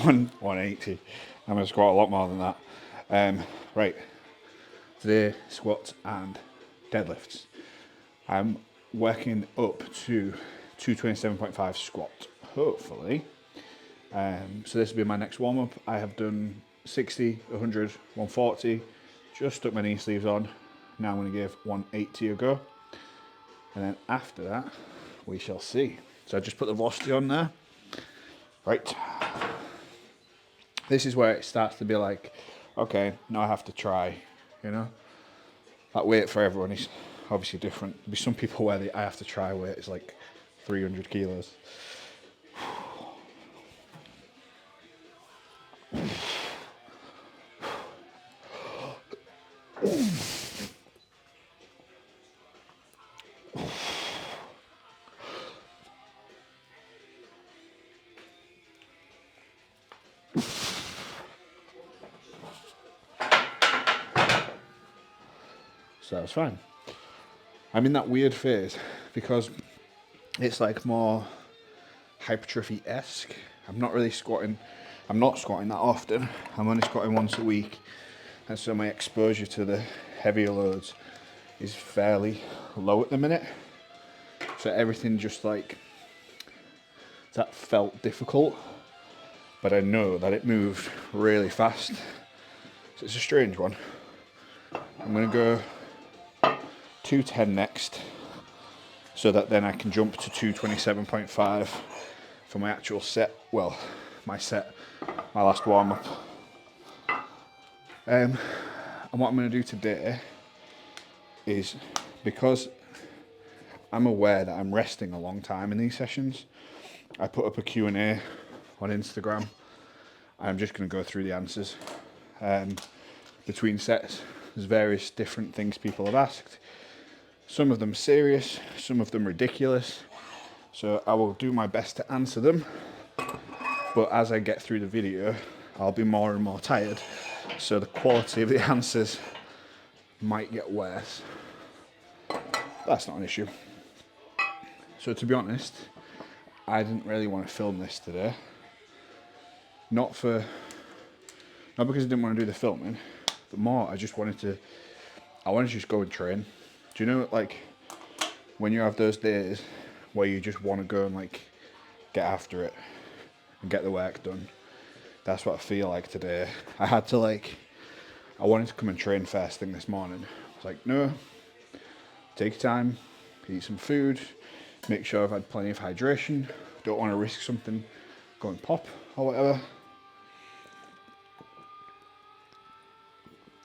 180. I'm going to squat a lot more than that. Right, today squats and deadlifts. I'm working up to 227.5 squat, hopefully. So this will be my next warm up. I have done 60, 100, 140, just stuck my knee sleeves on. Now I'm going to give 180 a go. And then after that, we shall see. So I just put the velocity on there. Right. This is where it starts to be like, okay, now I have to try, you know? That weight for everyone is obviously different. There'll be some people where I have to try weight is like 300 kilos. So that's fine. I'm in that weird phase because it's like more hypertrophy-esque. I'm not squatting that often. I'm only squatting once a week. And so my exposure to the heavier loads is fairly low at the minute. So everything just like, that felt difficult. But I know that it moved really fast. So it's a strange one. I'm going to go 210 next, so that then I can jump to 227.5 for my actual set. Well, my last warm up. And what I'm going to do today is, because I'm aware that I'm resting a long time in these sessions, I put up a Q&A on Instagram. I'm just going to go through the answers. Between sets, there's various different things people have asked. Some of them serious, some of them ridiculous. So I will do my best to answer them. But as I get through the video, I'll be more and more tired. So the quality of the answers might get worse. That's not an issue. So to be honest, I didn't really want to film this today. Not because I didn't want to do the filming, but more I wanted to just go and train. Do you know, like, when you have those days where you just want to go and like get after it and get the work done? That's what I feel like today. I wanted to come and train first thing this morning. I was like, no, take your time, eat some food, make sure I've had plenty of hydration, don't want to risk something going pop or whatever.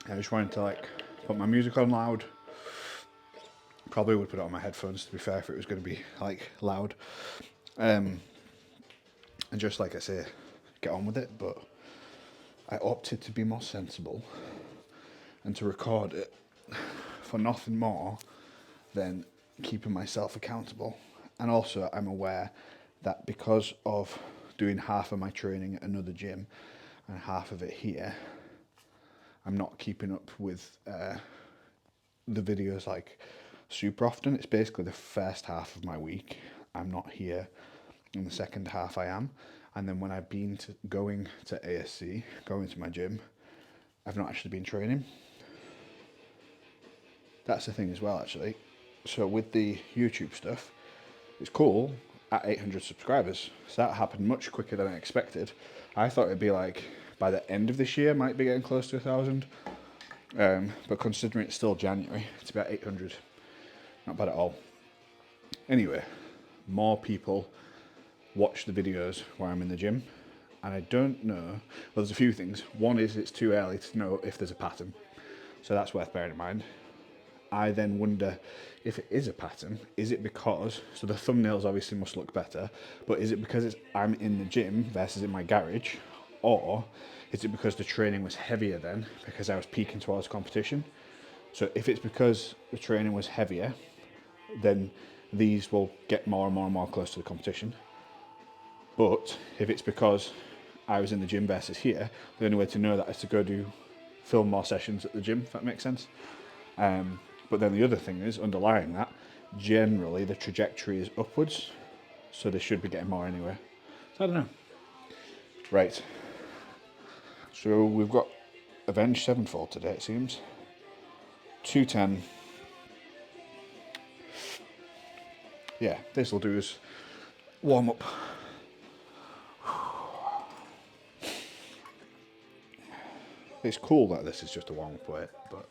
I just wanted to like put my music on loud. Probably would put it on my headphones, to be fair, if it was going to be like loud. And just like I say, get on with it. But I opted to be more sensible and to record it for nothing more than keeping myself accountable. And also I'm aware that because of doing half of my training at another gym and half of it here, I'm not keeping up with the videos like super often. It's basically the first half of my week I'm not here, and the second half I am. And then when I've been going to ASC, going to my gym, I've not actually been training. That's the thing as well, actually. So with the YouTube stuff, it's cool at 800 subscribers. So that happened much quicker than I expected. I thought it'd be like by the end of this year, might be getting close to 1,000. But considering it's still January, it's about 800. Not bad at all. Anyway, more people watch the videos where I'm in the gym. And I don't know, well, there's a few things. One is it's too early to know if there's a pattern. So that's worth bearing in mind. I then wonder if it is a pattern, is it because, so the thumbnails obviously must look better, but is it because I'm in the gym versus in my garage, or is it because the training was heavier then because I was peaking towards competition? So if it's because the training was heavier, then these will get more and more and more close to the competition. But if it's because I was in the gym versus here, the only way to know that is to go film more sessions at the gym, if that makes sense. But then the other thing is, underlying that, generally the trajectory is upwards, so they should be getting more anyway. So I don't know. Right, So we've got Avenged Sevenfold today, it seems. 210. Yeah, this will do us warm up. It's cool that this is just a warm up weight, but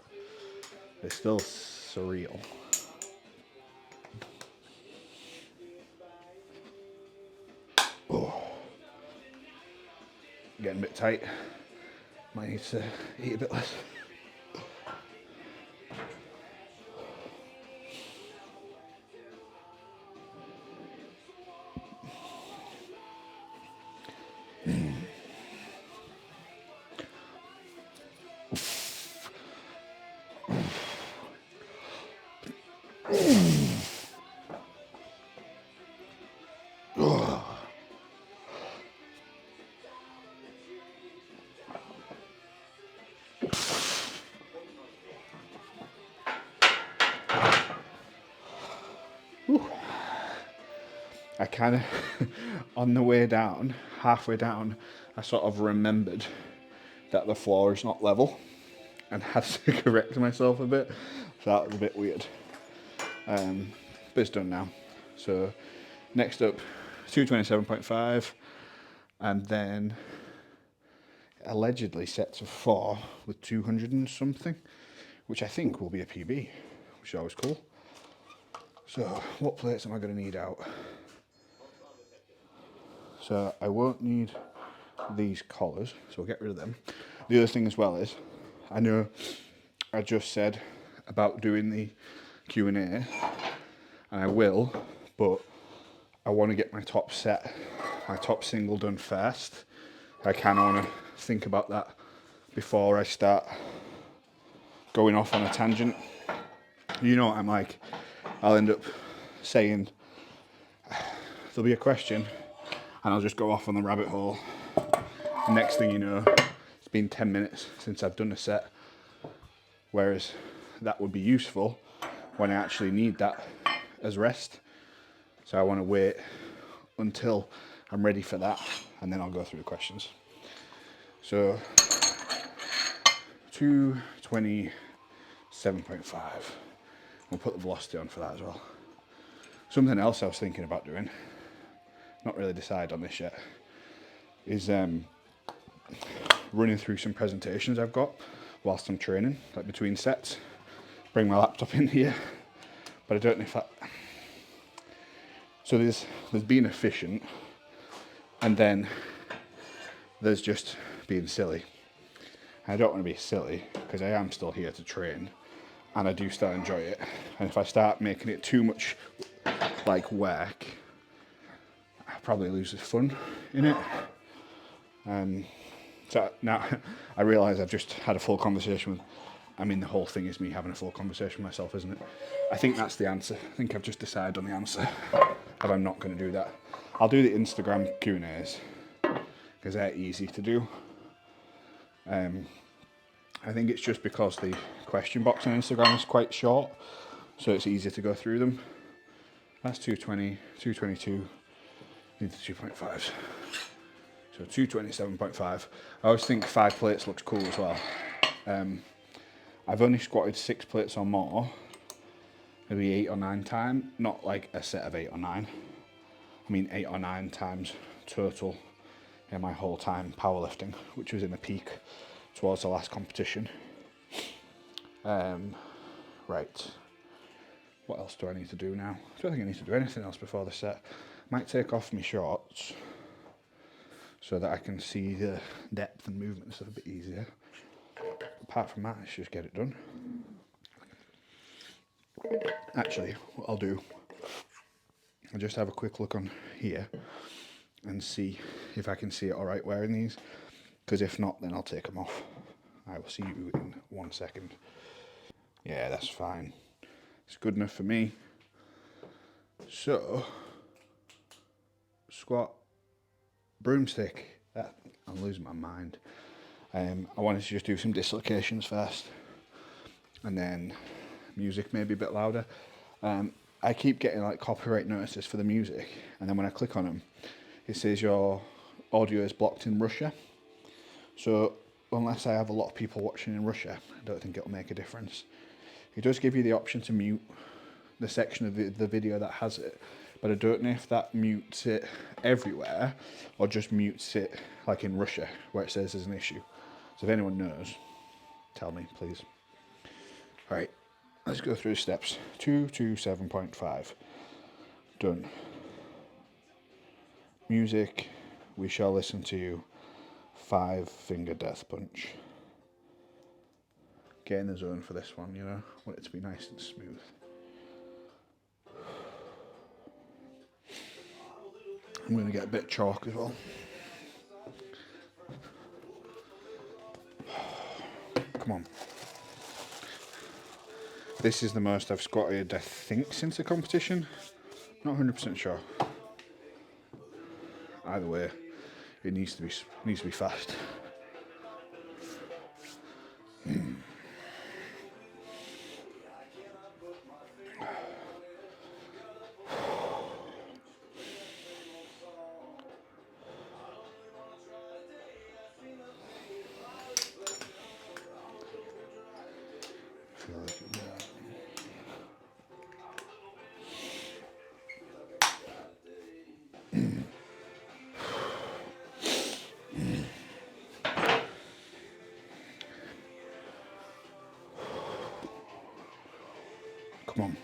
it's still surreal. Oh. Getting a bit tight. Might need to eat a bit less. I kind of, on the way down, halfway down, I sort of remembered that the floor is not level and had to correct myself a bit. So that was a bit weird. But it's done now. So next up, 227.5, and then allegedly set to 4 with 200 and something, which I think will be a PB, which is always cool. So what plates am I going to need out? So I won't need these collars, so we'll get rid of them. The other thing as well is, I know I just said about doing the Q&A, and I will, but I want to get my top set, my top single done first. I kind of want to think about that before I start going off on a tangent. You know what I'm like. I'll end up saying, there'll be a question, and I'll just go off on the rabbit hole. Next thing you know, it's been 10 minutes since I've done a set. Whereas that would be useful when I actually need that as rest. So I want to wait until I'm ready for that, and then I'll go through the questions. So 227.5. We'll put the velocity on for that as well. Something else I was thinking about doing, not really decided on this yet, is running through some presentations I've got whilst I'm training, like between sets. Bring my laptop in here, but I don't know if that. So there's being efficient, and then there's just being silly. I don't want to be silly because I am still here to train, and I do still enjoy it. And if I start making it too much like work, I probably lose the fun in it. So now I realise I've just had a full conversation with, the whole thing is me having a full conversation with myself, isn't it? I think that's the answer. I think I've just decided on the answer, but I'm not going to do that. I'll do the Instagram Q&As, because they're easy to do. I think it's just because the question box on Instagram is quite short, so it's easier to go through them. That's 220, 222, need the 2.5s. So 227.5. I always think 5 plates looks cool as well. I've only squatted 6 plates or more, maybe 8 or 9 times. Not like a set of 8 or 9. 8 or 9 times total in my whole time powerlifting, which was in a peak towards the last competition. Right. What else do I need to do now? I don't think I need to do anything else before the set. Might take off my shorts so that I can see the depth and movement and stuff a bit easier. Apart from that, let's just get it done. Actually, what I'll do, I'll just have a quick look on here and see if I can see it alright wearing these, because if not, then I'll take them off. I will see you in 1 second. Yeah, that's fine. It's good enough for me. So, squat, broomstick. I'm losing my mind. I wanted to just do some dislocations first, and then music maybe a bit louder. I keep getting like copyright notices for the music, and then when I click on them, it says your audio is blocked in Russia. So unless I have a lot of people watching in Russia, I don't think it'll make a difference. It does give you the option to mute the section of the video that has it, but I don't know if that mutes it everywhere or just mutes it like in Russia where it says there's an issue. So if anyone knows, tell me please. All right, let's go through the steps. 227.5 done. Music, we shall listen to 5 Finger Death Punch. Get in the zone for this one, you know, I want it to be nice and smooth. I'm going to get a bit of chalk as well. Come on. This is the most I've squatted, I think, since the competition. Not 100% sure. Either way, it needs to be fast. Come on.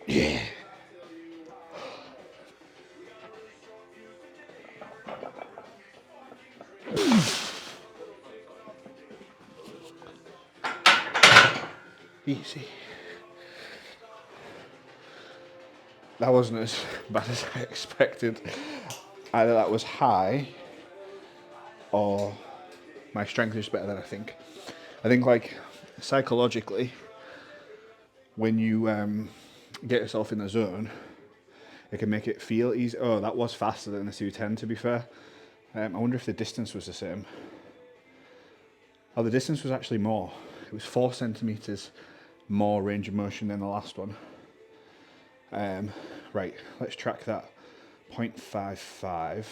Yeah. Easy. That wasn't as bad as I expected. Either that was high or my strength is better than I think. I think like psychologically, when you get yourself in the zone, it can make it feel easy. Oh, that was faster than the 210 to be fair. I wonder if the distance was the same. Oh, the distance was actually more. It was 4 centimeters more range of motion than the last one. Right, let's track that. 0.55.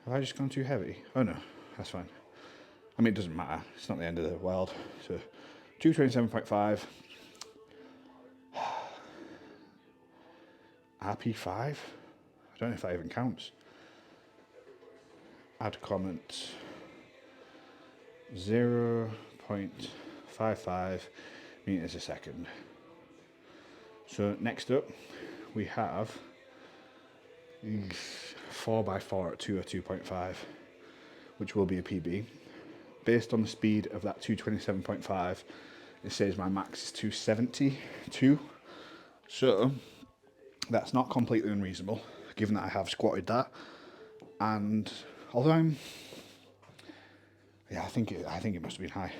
Have I just gone too heavy? Oh no, that's fine. I mean, it doesn't matter. It's not the end of the world. So 227.5. RP5? I don't know if that even counts. Add comment. 0.55 meters a second. So next up, we have 4x4 at 202.5, which will be a PB. Based on the speed of that 227.5, it says my max is 272. So that's not completely unreasonable, given that I have squatted that. And although I think it must have been high.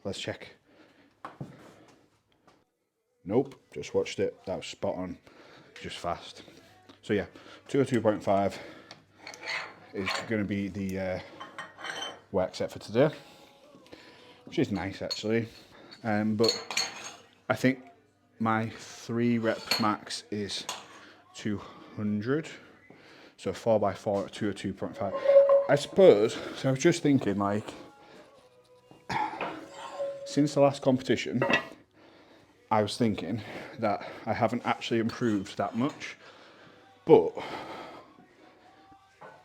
Let's check. Nope, just watched it. That was spot on, just fast. So yeah, 202.5 is going to be the work set for today, which is nice actually. But I think my 3 rep max is 200. So 4x4 at 202.5. I suppose, so I was just thinking like, since the last competition, I was thinking that I haven't actually improved that much, but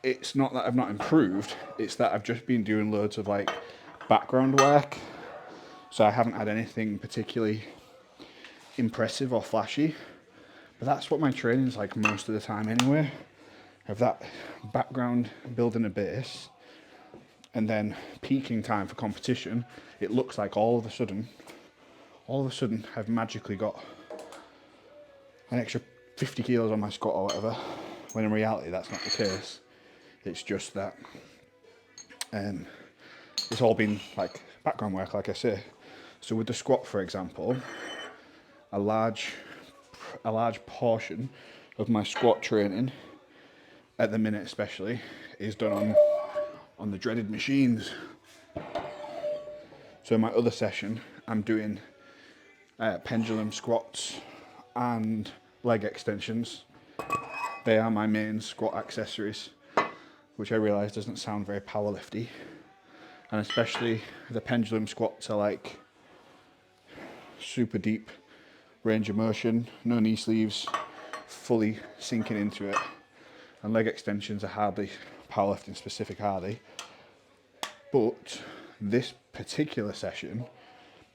it's not that I've not improved, it's that I've just been doing loads of like background work, so I haven't had anything particularly impressive or flashy, but that's what my training's like most of the time anyway. I have that background building a base, and then peaking time for competition, it looks like all of a sudden I've magically got an extra 50 kilos on my squat or whatever, when in reality that's not the case. It's just that it's all been like background work, like I say. So with the squat, for example, a large portion of my squat training at the minute especially, is done on the dreaded machines. So in my other session, I'm doing pendulum squats and leg extensions. They are my main squat accessories, which I realise doesn't sound very powerlifty. And especially the pendulum squats are like super deep range of motion, no knee sleeves, fully sinking into it. And leg extensions are hardly powerlifting specific, are they? But this particular session,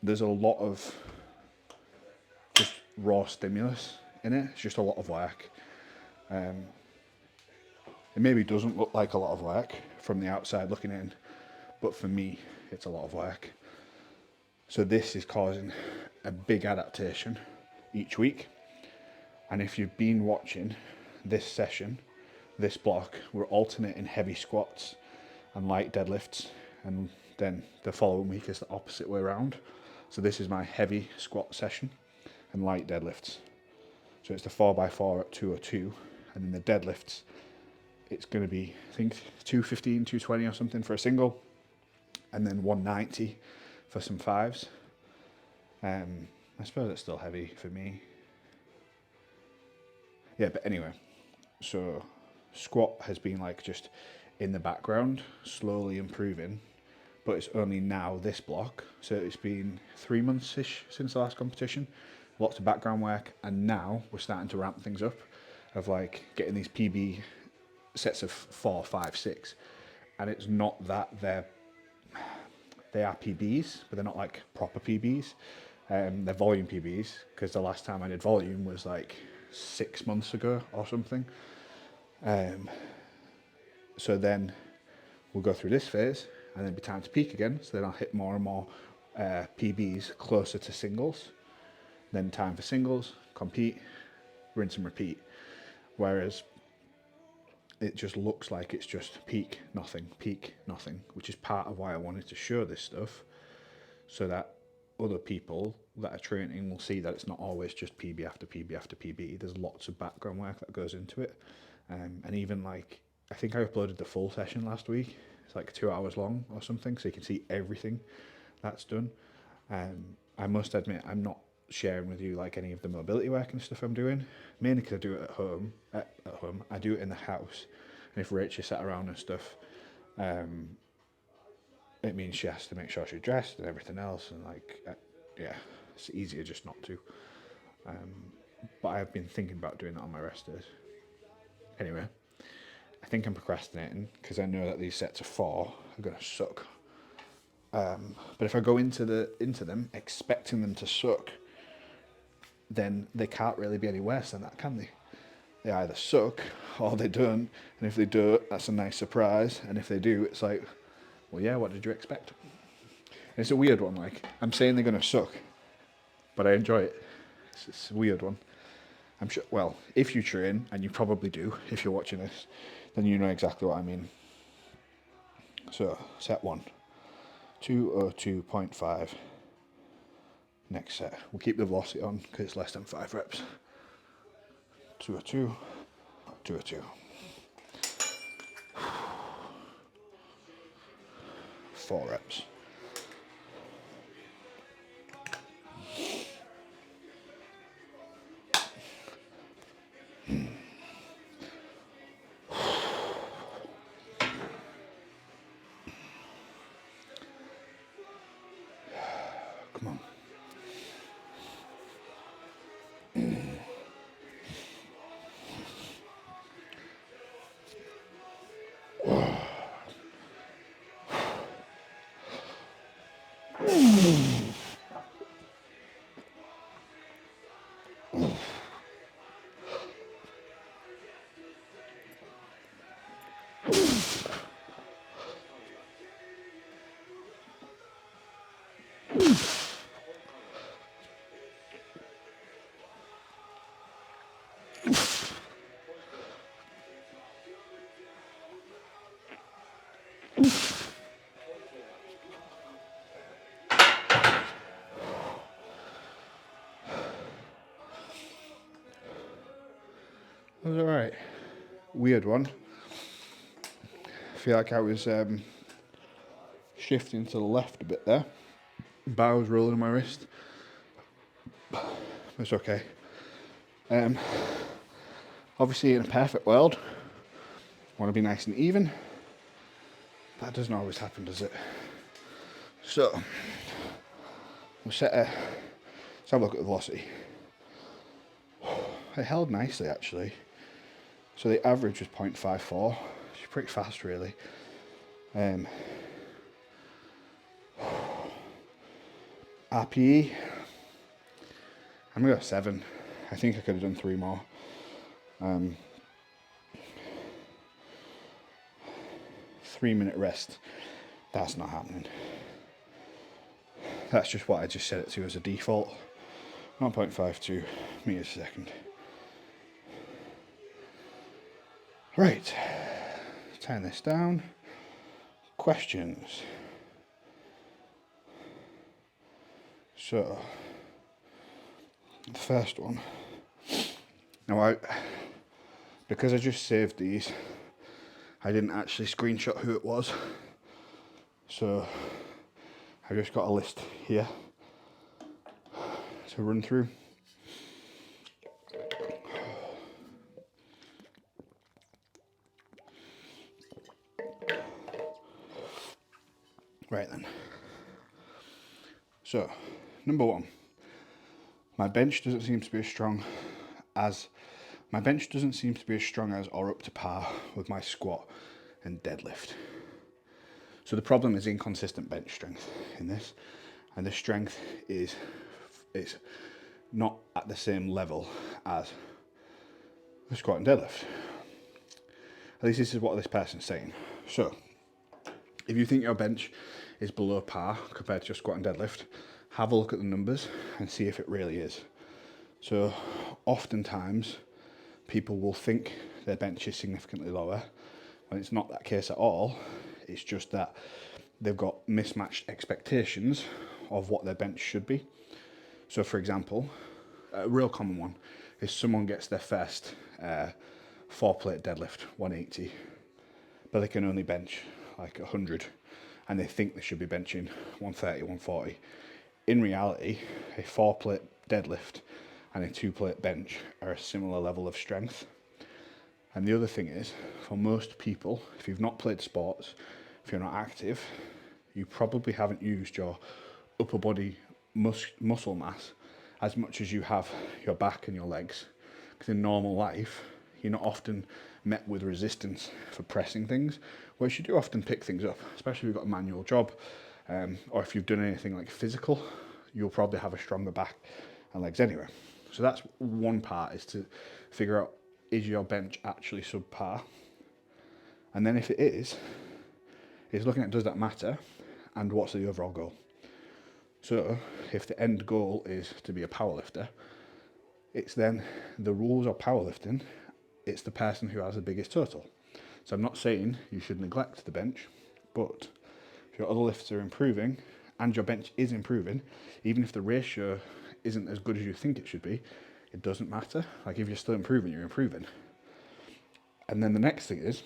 there's a lot of just raw stimulus in it. It's just a lot of work. It maybe doesn't look like a lot of work from the outside looking in, but for me, it's a lot of work. So this is causing a big adaptation each week. And if you've been watching this session, this block, we're alternating heavy squats and light deadlifts, and then the following week is the opposite way around. So this is my heavy squat session and light deadlifts. So it's the 4x4 at 202, and then the deadlifts, it's going to be, I think, 215, 220 or something for a single, and then 190 for some fives. I suppose it's still heavy for me. Yeah, but anyway, so squat has been like just in the background, slowly improving, but it's only now this block. So it's been 3 months-ish since the last competition, lots of background work, and now we're starting to ramp things up of like getting these PB sets of 4, 5, 6, and it's not that they are PBs, but they're not like proper PBs. They're volume PBs, because the last time I did volume was like 6 months ago or something. So then we'll go through this phase and then it'll be time to peak again. So then I'll hit more and more PBs closer to singles. Then time for singles, compete, rinse and repeat. Whereas it just looks like it's just peak, nothing, which is part of why I wanted to show this stuff, so that other people that are training will see that it's not always just PB after PB after PB. There's lots of background work that goes into it. And even like, I think I uploaded the full session last week. It's like 2 hours long or something, so you can see everything that's done. I must admit, I'm not sharing with you like any of the mobility work and stuff I'm doing, mainly because I do it at home. I do it in the house, and if Rach is sat around and stuff, it means she has to make sure she's dressed and everything else, and like, yeah, it's easier just not to. But I've been thinking about doing that on my rest days. Anyway, I think I'm procrastinating because I know that these sets of 4 are going to suck. But if I go into them expecting them to suck, then they can't really be any worse than that, can they? They either suck or they don't, and if they don't, that's a nice surprise, and if they do, it's like, well, yeah, what did you expect? And it's a weird one, like, I'm saying they're going to suck, but I enjoy it. It's a weird one. I'm sure, well, if you train, and you probably do if you're watching this, then you know exactly what I mean. So, set 1, 202.5. Next set, we'll keep the velocity on because it's less than 5 reps. 202, 202. 4 reps. Come on. That was alright. Weird one. feel like I was shifting to the left a bit there. Bar was rolling on my wrist. It's okay. Obviously, in a perfect world, I want to be nice and even. That doesn't always happen, does it? So, let's have a look at the velocity. It held nicely, actually. So the average was 0.54. It's pretty fast, really. RPE, I'm going to go 7. I think I could have done 3 more. 3-minute rest, that's not happening. That's just what I just set it to as a default. 1.52 meters a second. Right, turn this down. Questions. So, the first one. Now, because I just saved these, I didn't actually screenshot who it was. So, I've just got a list here to run through. Right then. So, number 1. My bench doesn't seem to be as strong as or up to par with my squat and deadlift. So the problem is inconsistent bench strength in this, and the strength is not at the same level as the squat and deadlift. At least this is what this person's saying. So if you think your bench is below par compared to your squat and deadlift, have a look at the numbers and see if it really is. So oftentimes people will think their bench is significantly lower, and it's not that case at all. It's just that they've got mismatched expectations of what their bench should be. So for example, a real common one is someone gets their first 4-plate deadlift, 180, but they can only bench like 100, and they think they should be benching 130, 140. In reality, a 4-plate deadlift and a 2-plate bench are a similar level of strength. And the other thing is, for most people, if you've not played sports, if you're not active, you probably haven't used your upper body muscle mass as much as you have your back and your legs. Because in normal life, you're not often met with resistance for pressing things, whereas you do often pick things up, especially if you've got a manual job, or if you've done anything like physical, you'll probably have a stronger back and legs anyway. So that's one part, is to figure out, is your bench actually subpar? And then if it is looking at, does that matter, and what's the overall goal? So if the end goal is to be a powerlifter, it's then the rules of powerlifting, it's the person who has the biggest total. So I'm not saying you should neglect the bench, but if your other lifts are improving and your bench is improving, even if the ratio isn't as good as you think it should be, it doesn't matter. Like, if you're still improving, you're improving. And then the next thing is,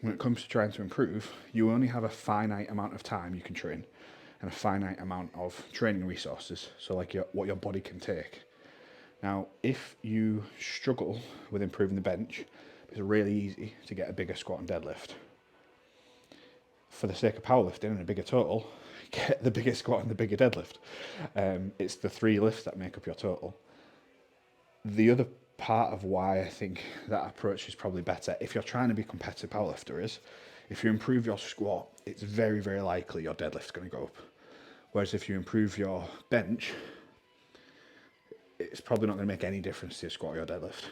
when it comes to trying to improve, you only have a finite amount of time you can train and a finite amount of training resources, so like what your body can take. Now, if you struggle with improving the bench, it's really easy to get a bigger squat and deadlift. For the sake of powerlifting and a bigger total, get the bigger squat and the bigger deadlift. It's the 3 lifts that make up your total. The other part of why I think that approach is probably better, if you're trying to be a competitive powerlifter, is if you improve your squat, it's very, very likely your deadlift's going to go up. Whereas if you improve your bench, it's probably not going to make any difference to your squat or your deadlift.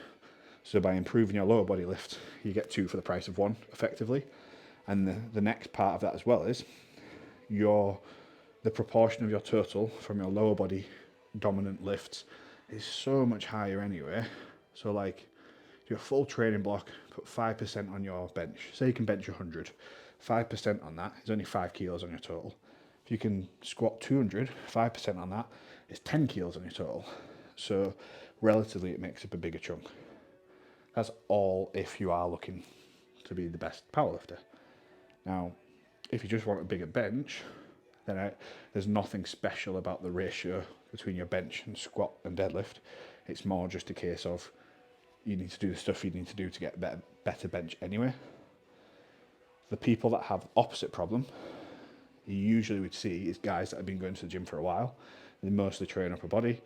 So by improving your lower body lift, you get 2 for the price of 1, effectively. And the next part of that as well is the proportion of your total from your lower body dominant lifts is so much higher anyway. So like, your full training block, put 5% on your bench. Say you can bench 100, 5% on that is only 5 kilos on your total. If you can squat 200, 5% on that is 10 kilos on your total. So relatively, it makes up a bigger chunk. That's all if you are looking to be the best powerlifter. Now, if you just want a bigger bench, then there's nothing special about the ratio between your bench and squat and deadlift. It's more just a case of you need to do the stuff you need to do to get a better bench anyway. The people that have the opposite problem, you usually would see, is guys that have been going to the gym for a while. They mostly train upper body.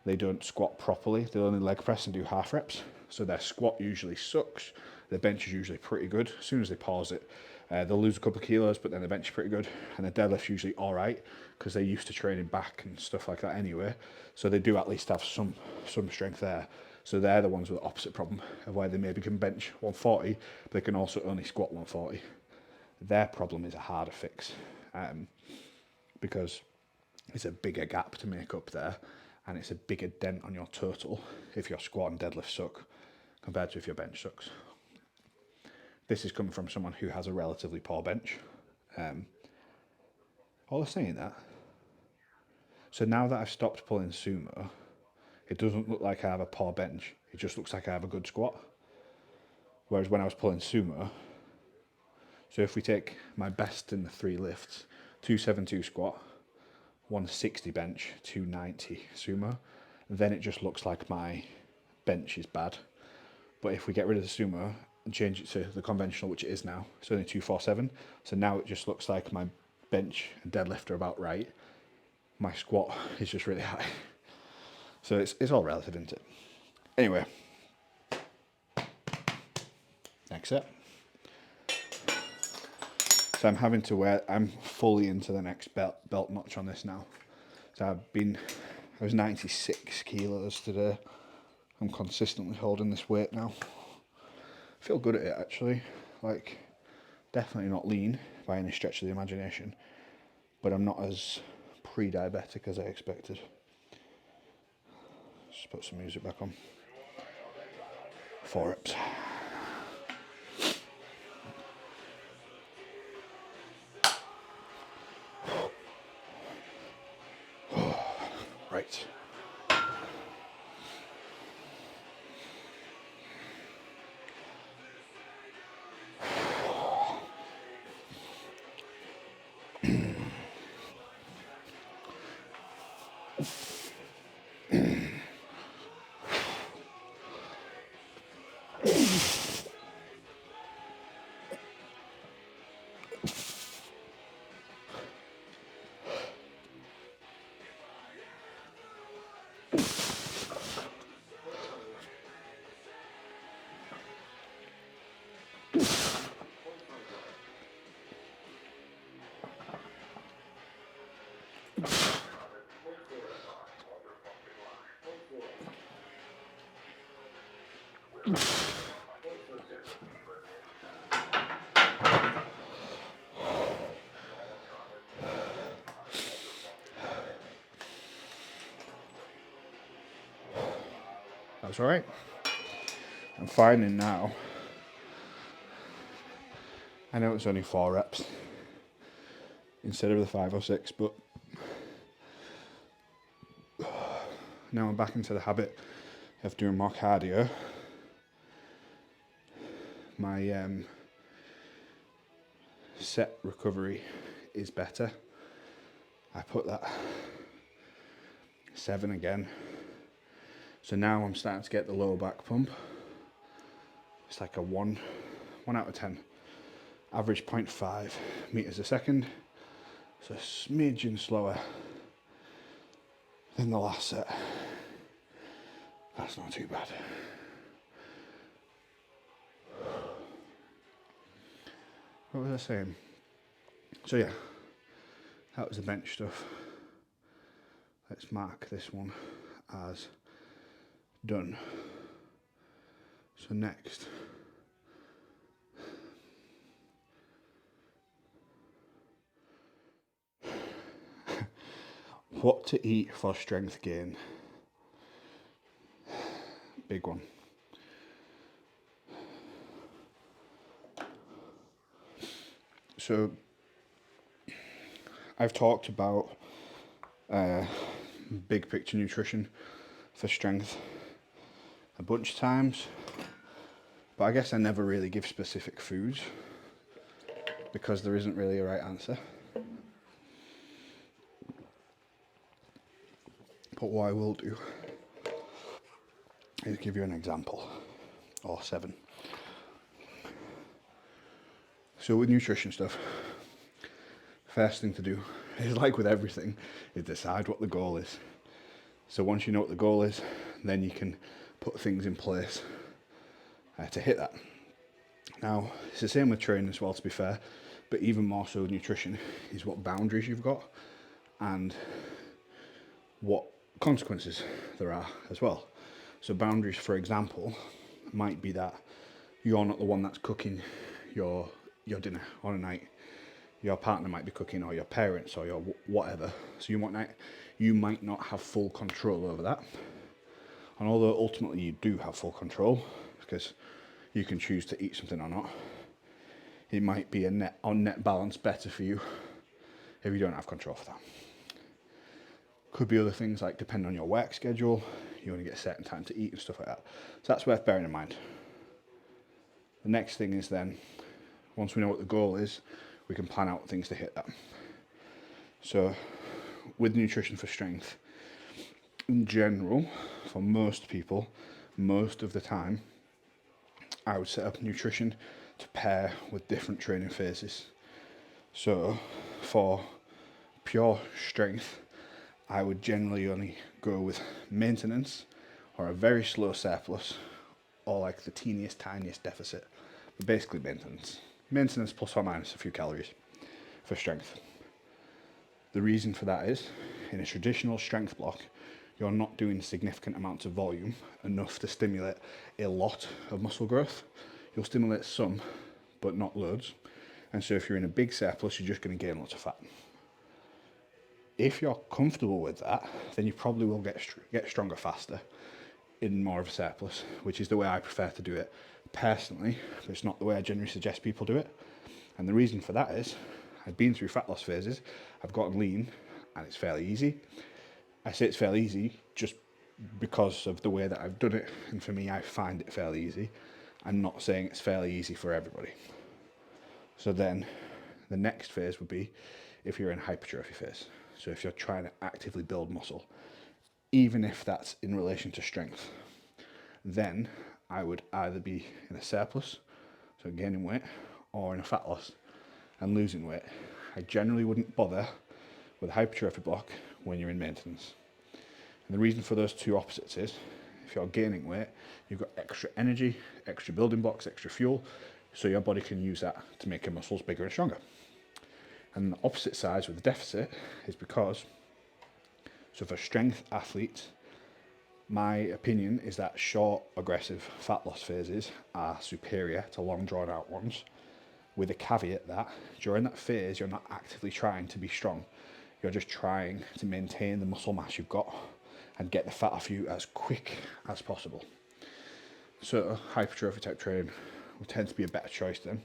They don't squat properly. They only leg press and do half reps. So their squat usually sucks. Their bench is usually pretty good. As soon as they pause it, they'll lose a couple of kilos, but then the bench is pretty good. And the deadlift's usually all right because they're used to training back and stuff like that anyway. So they do at least have some strength there. So they're the ones with the opposite problem of where they maybe can bench 140, but they can also only squat 140. Their problem is a harder fix because it's a bigger gap to make up there, and it's a bigger dent on your total if your squat and deadlift suck compared to if your bench sucks. This is coming from someone who has a relatively poor bench. All saying that, so now that I've stopped pulling sumo, it doesn't look like I have a poor bench. It just looks like I have a good squat. Whereas when I was pulling sumo, so if we take my best in the 3 lifts, 272 squat, 160 bench, 290 sumo, then it just looks like my bench is bad. But if we get rid of the sumo and change it to the conventional, which it is now, it's only 247. So now it just looks like my bench and deadlift are about right. My squat is just really high. So it's all relative, isn't it? Anyway, next set. So I'm fully into the next belt notch on this now. So I was 96 kilos today. I'm consistently holding this weight now. I feel good at it actually. Like, definitely not lean by any stretch of the imagination, but I'm not as pre-diabetic as I expected. Just put some music back on. 4 reps. Right. That's all right. I'm finding now, I know it's only 4 reps instead of the 5 or 6, but now I'm back into the habit of doing more cardio. My set recovery is better. I put that 7 again. So now I'm starting to get the lower back pump. It's like a 1 out of 10. Average 0.5 meters a second. So a smidgen slower than the last set. That's not too bad. What was I saying? So yeah, that was the bench stuff. Let's mark this one as done. So next, what to eat for strength gain. Big one. So I've talked about big picture nutrition for strength a bunch of times, but I guess I never really give specific foods. because there isn't really a right answer. But what I will do is give you an example, or 7. So with nutrition stuff, first thing to do is, like with everything, is decide what the goal is. So once you know what the goal is, then you can put things in place to hit that. Now, it's the same with training as well, to be fair, but even more so with nutrition, is what boundaries you've got and what consequences there are as well. So boundaries, for example, might be that you're not the one that's cooking your dinner on a night. Your partner might be cooking, or your parents, or your whatever. So you might not have full control over that. And although ultimately you do have full control, because you can choose to eat something or not, it might be on net balance better for you if you don't have control for that. Could be other things, like depending on your work schedule, you want to get a certain time to eat and stuff like that. So that's worth bearing in mind. The next thing is then, once we know what the goal is, we can plan out things to hit that. So with nutrition for strength, in general, for most people, most of the time, I would set up nutrition to pair with different training phases. So for pure strength, I would generally only go with maintenance, or a very slow surplus, or like the teeniest, tiniest deficit, but basically maintenance. Maintenance plus or minus a few calories for strength. The reason for that is, in a traditional strength block, you're not doing significant amounts of volume, enough to stimulate a lot of muscle growth. You'll stimulate some, but not loads. And so if you're in a big surplus, you're just going to gain lots of fat. If you're comfortable with that, then you probably will get stronger faster in more of a surplus, which is the way I prefer to do it personally, but it's not the way I generally suggest people do it. And the reason for that is, I've been through fat loss phases, I've gotten lean, and it's fairly easy. I say it's fairly easy just because of the way that I've done it, and for me, I find it fairly easy. I'm not saying it's fairly easy for everybody. So then, the next phase would be if you're in hypertrophy phase. So if you're trying to actively build muscle, even if that's in relation to strength, then I would either be in a surplus, so gaining weight, or in a fat loss and losing weight. I generally wouldn't bother with a hypertrophy block when you're in maintenance. And the reason for those two opposites is, if you're gaining weight, you've got extra energy, extra building blocks, extra fuel, so your body can use that to make your muscles bigger and stronger. And the opposite sides with the deficit is because, so for strength athletes, my opinion is that short, aggressive fat loss phases are superior to long, drawn out ones, with a caveat that during that phase, you're not actively trying to be strong. You're just trying to maintain the muscle mass you've got and get the fat off you as quick as possible. So hypertrophy type training will tend to be a better choice then,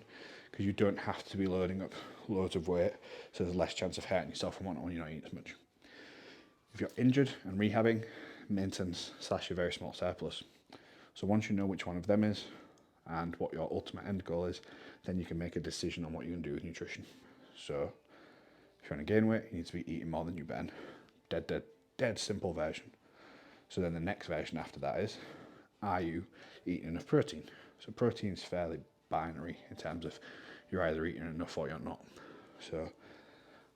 because you don't have to be loading up loads of weight, so there's less chance of hurting yourself and whatnot when you're not eating as much. If you're injured and rehabbing, maintenance / a very small surplus. So once you know which one of them is and what your ultimate end goal is, then you can make a decision on what you're going to do with nutrition. So if you want to gain weight, you need to be eating more than you burn. Dead simple version. So then the next version after that is, are you eating enough protein? So protein is fairly binary in terms of you're either eating enough or you're not. So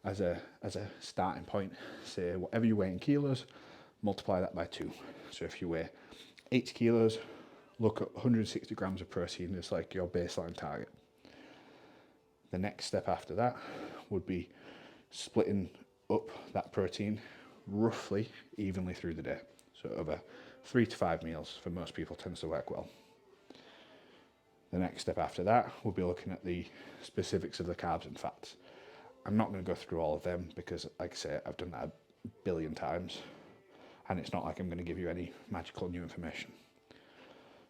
as a starting point, say whatever you weigh in kilos, multiply that by 2. So if you weigh 80 kilos, look at 160 grams of protein as like your baseline target. The next step after that would be splitting up that protein roughly evenly through the day. So over 3 to 5 meals for most people tends to work well. The next step after that, we'll be looking at the specifics of the carbs and fats. I'm not going to go through all of them because, like I say, I've done that a billion times, and it's not like I'm going to give you any magical new information.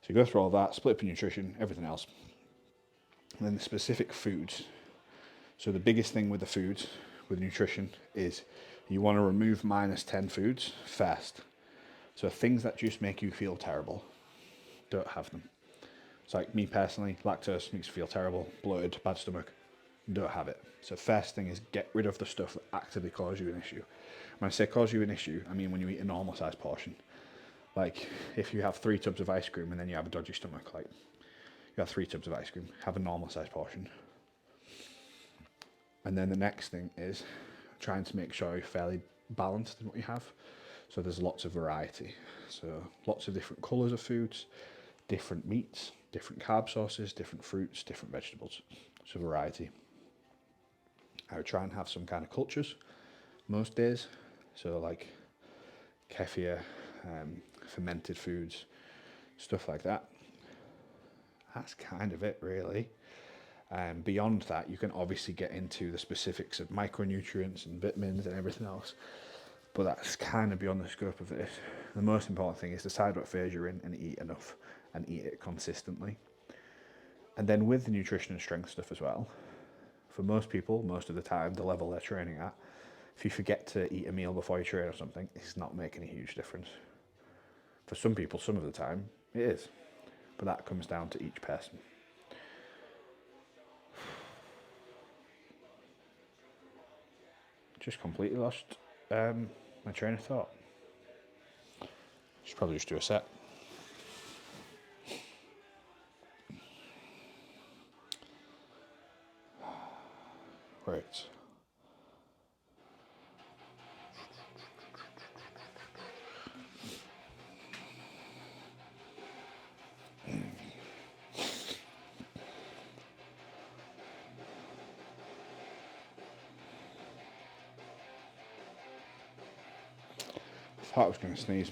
So you go through all that, split up your nutrition, everything else. And then the specific foods. So the biggest thing with the foods, with nutrition, is you want to remove minus 10 foods first. So things that just make you feel terrible, don't have them. So like me personally, lactose makes me feel terrible, bloated, bad stomach, don't have it. So first thing is get rid of the stuff that actively cause you an issue. When I say cause you an issue, I mean when you eat a normal sized portion. Like if you have 3 tubs of ice cream and then you have a dodgy stomach, like you have 3 tubs of ice cream, have a normal sized portion. And then the next thing is trying to make sure you're fairly balanced in what you have. So there's lots of variety. So lots of different colours of foods, different meats, different carb sources, different fruits, different vegetables. So variety. I would try and have some kind of cultures most days. So like kefir, fermented foods, stuff like that. That's kind of it really. Beyond that, you can obviously get into the specifics of micronutrients and vitamins and everything else, but that's kind of beyond the scope of this. The most important thing is decide what phase you're in and eat enough and eat it consistently. And then with the nutrition and strength stuff as well, for most people, most of the time, the level they're training at, if you forget to eat a meal before you train or something, it's not making a huge difference. For some people, some of the time, it is. But that comes down to each person. Just completely lost my train of thought. Should probably just do a set. Right. I thought I was going to sneeze.